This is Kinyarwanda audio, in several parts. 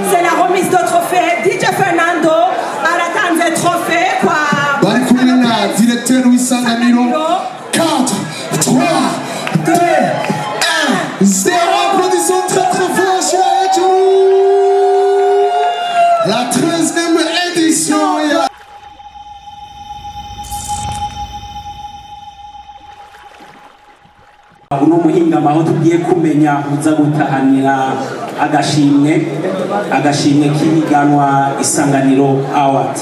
C'est la remise de trophée. DJ Fernando à la table des trophées. Directeur Louis Sangamiro. 4, 3, 2, 1, 0. Applaudissons très très fort, chez la 13e édition. uno muhingama aho tugiye kumenya uza gutahanira agashimwe k'ihiganwa Isanganiro Award.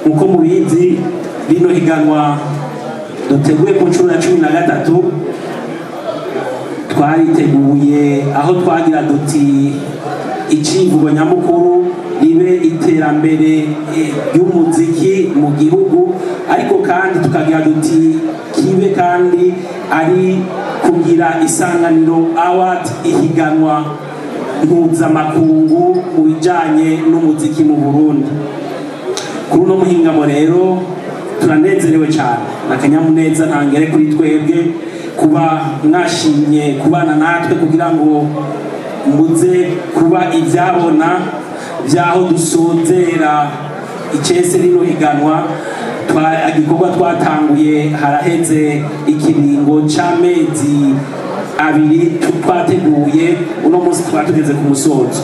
Uko mubizi bino higanwa duteguye ku nshuro ya 13 twariteguye aho twagira duti icivugo nyamukuru ribe iterambere y'umuziki mu gihugu, ariko kandi tukagira duti kibe kandi ari kugira Isanganiro Award ihiganwa mpuzamakungu mu bijanye n'umuziki mu Burundi. Kuri uno muhingamo rero turanezerewe cyane, nakanyamuneza ntangere kuri twebwe kuba mwashimye kubana natwe kugira ngo muze kuba ibyabona byaho dusozera icese rino higanwa. Igikorwa twatanguye haraheze ikiringo c'amezi 2 twateguye, uno munsi twatugeze ku musozo.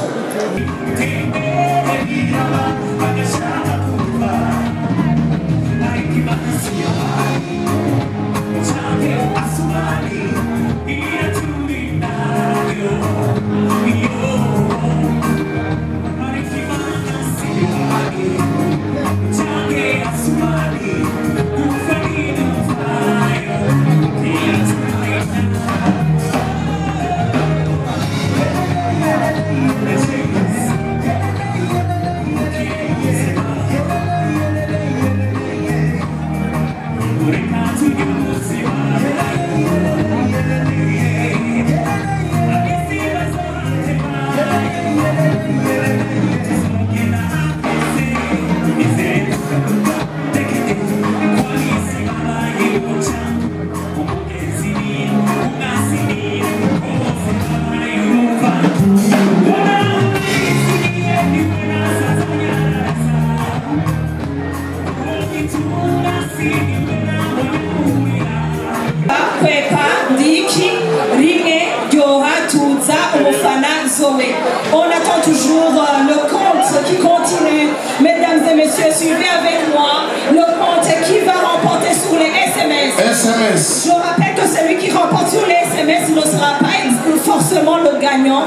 On attend toujours le compte qui continue. Mesdames et messieurs, suivez avec moi le compte qui va remporter sur les SMS. Je rappelle que celui qui remporte sur les SMS ne sera pas forcément le gagnant.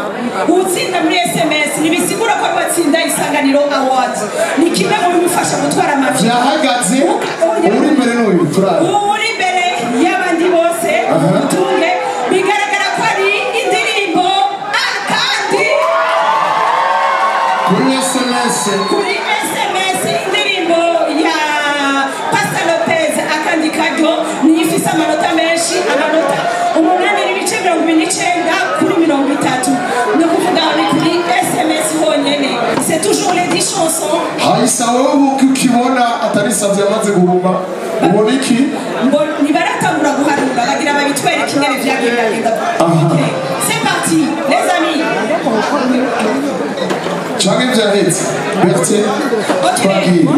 Ou si vous avez SMS, vous avez Isanganiro Award. Vous avez Kuri SMS indirimbo ya Pastor Lopez Akandi Kado chanson. Haisa wewe ukibona atari savye amaze guhuma ubona iki? Ni baratangura guharura bagira babitwereke ingene vyagenda. C'est parti les amis. Change vyahetse. Bertie. OK,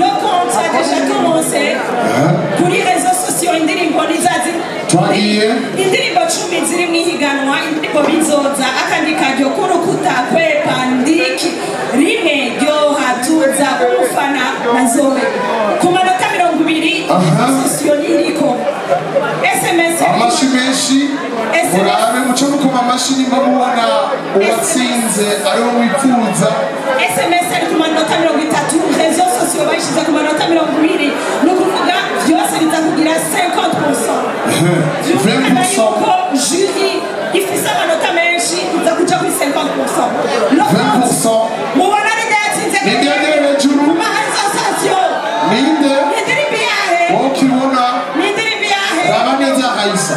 le compte a déjà commencé. Pour les réseaux sociaux indirimbo nizazi. Indirimbo 10 ziri mwihiganwa indirimbo bizoza akandi karyo kurukuta kwepa ndiki rimwe ryoha tuza umufana nazobe ku manota 20 sociaux niriko SMS amashi menshi murabe muco mukoma amashini mbamubona uwatsinze ariwo mwifuza SMS ari ku manota 30 réseaux sociaux bayishize ku manota 20 no kuvuga byose bizakugira 50%. 20%. Jury ifise amanota menshi uza kuja kuri 50%. 20%. Mubona ridatsinze hejuru ninde wokibona raba neza Haisa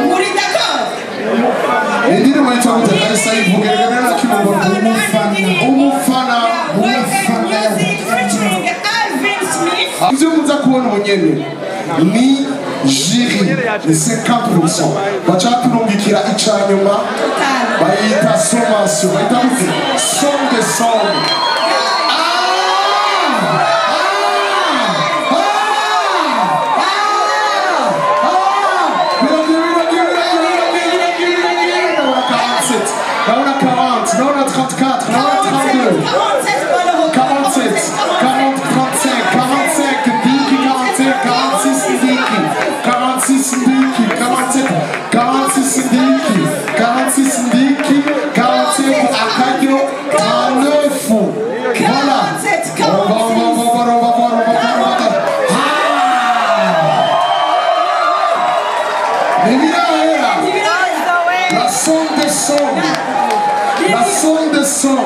muri d'accord indirimbo yitwa gute Haisa ivugerera na kimwe umufana ivyo muza kubona ubunyene ni jiri ni 50% bacaturungikira icanyuma bayita sommation bayita kuti song de song naona 40 naona 34 naona 32 47 40 35 45 Diki 46 Diki 46 Diki 46 Diki 47 Akadio 39 voilà la son des sons la son des sons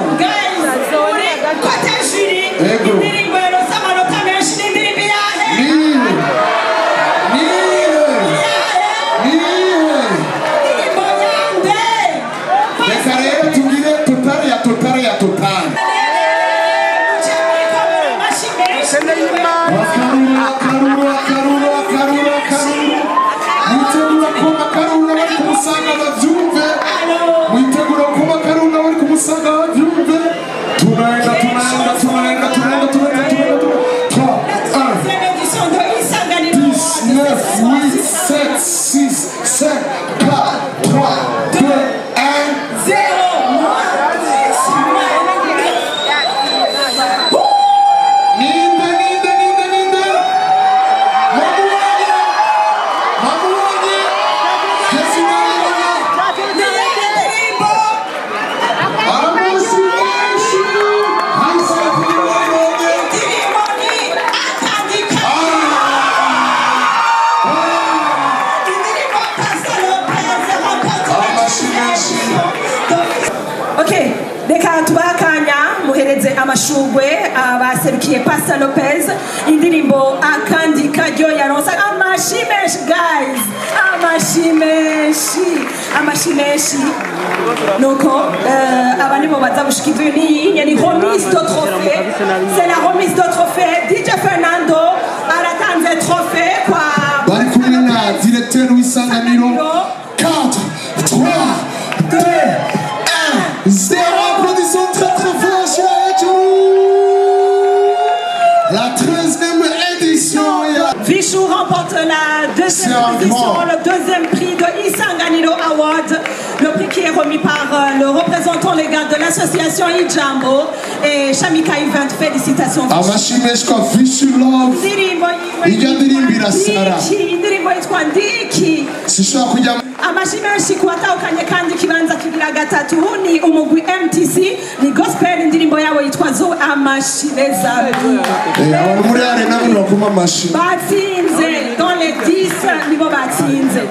amashugwe abaserukiye Pastor Lopez indirimbo akandi karyo yaronsa amashimeshi guys amashimeshi nuko abandi bo baza gushikira ni remise de trophée c'est la remise de trophée DJ Fernando aratanze trophée kwa bari kumwe na directeur w'isanganiro 4 3 2 1 0 applaudissons très très fort. La 13e édition. Vichou remporte la deuxième édition, le deuxième prix de Isanganiro Award. Le prix qui est remis par le représentant légal de l'association Ijambo et Shamika Event. Félicitations. Amashimeshwa Vichou Love. Ijandirimbira Sara. Indirimbo yitwa Ndiki. Sishobora kujya amashimeshi kuwatahukanye kandi kibanza kigira gatatu ni umugwi MTC ni gospel indirimbo yabo yitwa zo amashimeza abantu muri arena bano bakoma amashi batsinze dans les 10 nibo batsinze.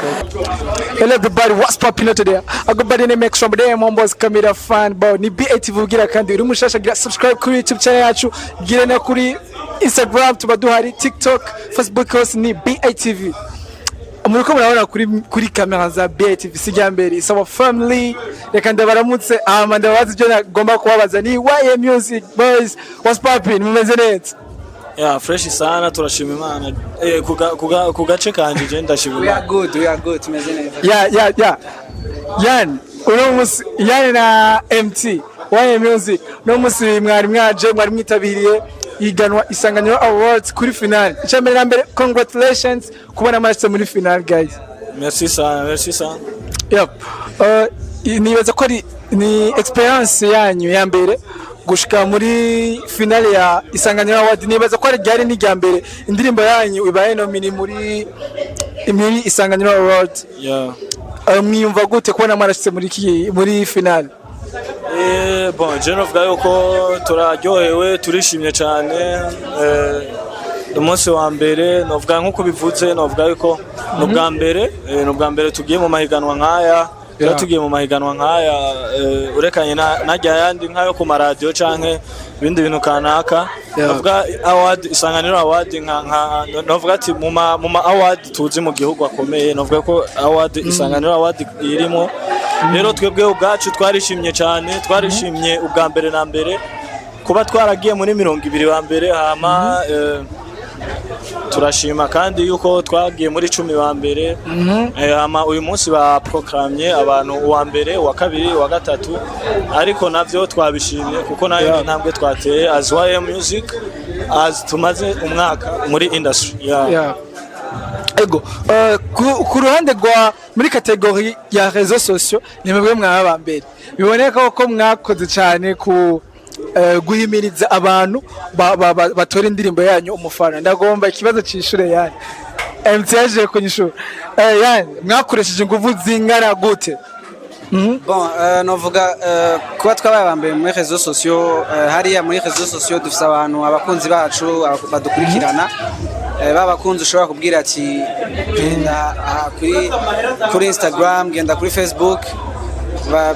Hello everybody, what's popping today? I go by the name from there Mombo's Camera fan but ni BATV ugira kandi uri mushasha gira subscribe kuri YouTube channel yacu gira na kuri Instagram tuba duhari TikTok Facebook hose ni BATV. muriko murabona kuri kamera za BTV Sijambere is our family reka ndabaramutse ndabaza ibyo nagomba kubabaza ni YM Music boys what's popping mumeze neza fresh sana turashima Imana ku gace kanje je ndashima we are good tumeze neza yani uno musi yani na MT YM Music no musi mwari mwitabiriye iganwa Isanganiro Awards kuri final icyambere na mbere congratulations kubona amaze muri final guys merci sana yep nibaza ko ni experience yanyu ya mbere gushika muri finale ya Isanganiro Awards nibaza ko ryari ni rya mbere indirimbo yanyu ibaye nomini muri Isanganiro Awards mwiyumva gute kubona marashitse muri finale bon je novuga yuko turaryohewe turishimye cyane umunsi wa mbere novuga nkuko bivuze novuga yuko no bwa mbere tugiye mu mahiganwa nkaya tugiye mu mahiganwa nkaya urekanye najya yandi nkayo ku radio canke ibindi bintu kanaka novuga award Isanganiro Award novuga ati mu ma award tuzi mu gihugu akomeye novuga ko award Isanganiro Award irimo rero twebwe ubwacu twarishimye cyane twarishimye ubwa mbere na mbere kuba twaragiye muri 20 wa mbere hama turashima kandi yuko twagiye muri 10 wa mbere hama uyu munsi baprogramye abantu uwa mbere uwa kabiri uwa gatatu ariko navyo twabishimye kuko nayo intambwe twateye as YM Music as tumaze umwaka muri industry ego ku ruhande rwa muri kategori ya réseaux sociaux nimwe mwaba mbere biboneka ko mwakoze cyane ku guhimiriza abantu batora indirimbo yanyu umufana ndagomba ikibazo cyishure yani MTJ kunyishura yani mwakoresheje ingufu zingana gute bon novuga kuba twabaye abambere muri réseaux sociaux hariya muri réseaux sociaux dufite abantu abakunzi bacu badukurikirana babakunzi ushobora kubwira ati genda kuri Instagram genda kuri Facebook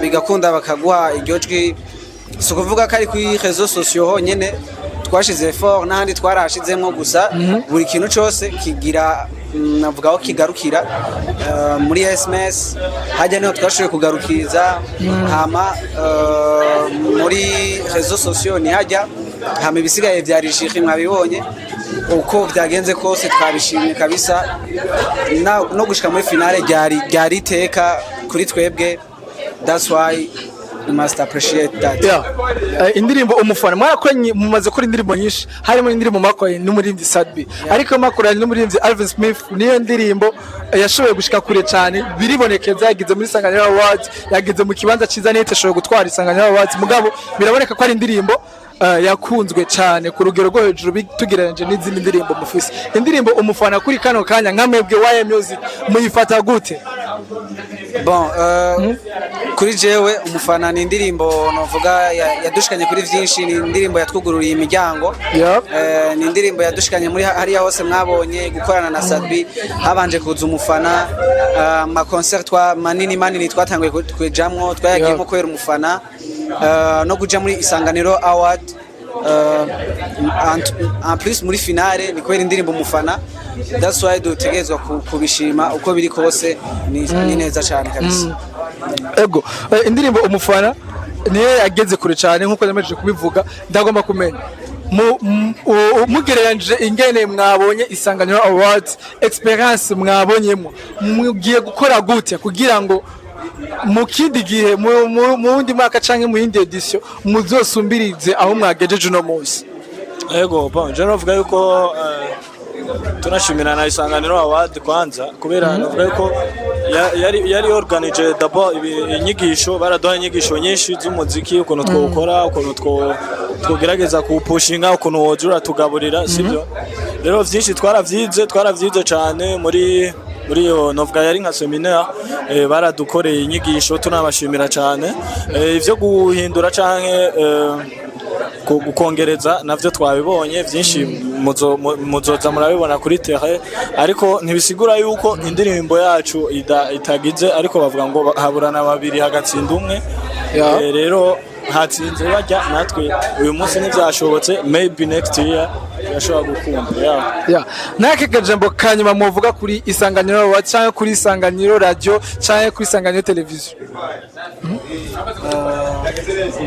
bigakunda bakaguha iryo jwi so kuvuga ko ari kuri réseaux sociaux honyene twashize effort n'ahandi twarashizemo gusa buri kintu cyose kigira navuga ko kigarukira muri SMS hajya niho twashoboye kugarukiriza hama muri réseaux sociaux ni hajya hama ibisigaye byarishikhe mwabibonye uko byagenze kose twabishimye kabisa no gushika muri finale ryari teka kuri twebwe that's why we must appreciate that indirimbo umufana mwarakoranye mumaze kuri indirimbo nyinshi harimo indirimbo makoye n'umuririmbyi Sadbi ariko makoranye n'umuririmbyi Alvin Smith niyo ndirimbo yashoboye gushika kure cyane biribonekeza yagize muri Isanganiro Awards yagize mu kibanza ciza nete ashoboye gutwara Isanganiro Awards mugabo biraboneka ko ari indirimbo yakunzwe cyane ku rugero rwo hejuru tugereranyije n'izindi ndirimbo mufise indirimbo umufana kuri kano kanya nkamwebwe YM Music muyifata gute bon kuri jewe umufana ni indirimbo novuga yadushikanye kuri vyinshi ni indirimbo yatwugururiye imiryango ni indirimbo yadushikanye muri hariya hose mwabonye gukorana na Sadbi habanje kuza umufana ma concert manini twatanguye kujamwo twayagiyemo kwera umufana no kuja muri Isanganiro Award en plus muri finale ni kwera indirimbo umufana that's why dutegezwa kubishima uko biri kose ni neza cyane kabisa ego indirimbo umufana niyo yageze kure cyane nkuko namaje kubivuga ndagomba kumenya mugereranyije ingene mwabonye Isanganiro Awards experience mwabonyemo mugiye gukora gute kugira ngo mu kindi gihe mu wundi mwaka canke mu yindi edition muzosumbirize aho mwagejeje uno munsi ego bon je novuga yuko tunashimira na Isanganiro Award kwanza kubera novuga yuko yari organize d'abord inyigisho baraduha inyigisho nyinshi z'umuziki ukuntu twokora ukuntu twogerageza kupushinga ukuntu wojura tugaburira sibyo rero vyinshi twaravyize cyane muri iyo novuga yari nka seminaire baradukoreye inyigisho tunabashimira cyane ivyo guhindura canke gukongereza navyo twabibonye vyinshi muzoza murabibona kuri terrain ariko ntibisigura yuko indirimbo yacu itagize ariko bavuga ngo haburana babiri hagatsinda umwe rero hatsinze bajya natwe uyu munsi ntibyashobotse maybe next year yashobora gukunda ya nake kajambo kanyuma muvuga kuri Isanganiro wa cyangwa kuri Isanganiro radio cyangwa kuri Isanganiro television.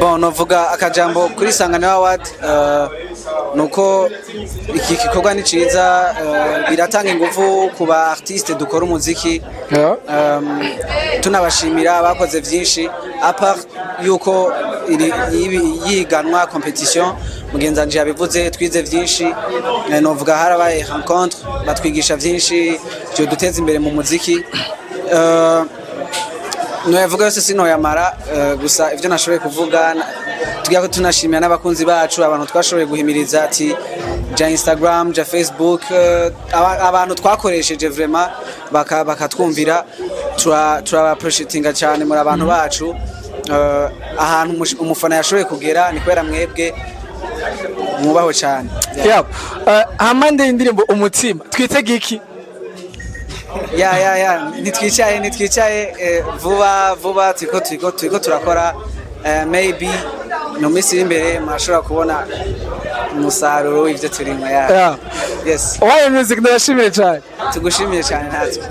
Bon novuga akajambo kuri Isanganiro Award nuko iki gikorwa ni ciza biratanga ingufu ku ba artiste dukora umuziki tunabashimira abakoze vyinshi apart yuko yiganwa competition mugenzanje yabivuze twize vyinshi novuga harabaye rencontre batwigisha vyinshi cyo duteza imbere mu muziki Noyavuga yose sinoyamara gusa ivyo nashoboye kuvuga tugiye ko tunashimira n'abakunzi bacu abantu twashoboye guhimiriza ati ja Instagram ja Facebook abantu twakoresheje vraiment bakatwumvira turaba appreciatinga cyane muri abantu bacu ahantu umufana yashoboye kugera ni kwera mwebwe mubaho cyane hamande indirimbo umutima twitege iki nitwicaye vuba turiko turakora maybe no misi imbere mashobora kubona umusaruro w'ivyo turimo yes Why music ndashimiye cyane tugushimiye cyane natwe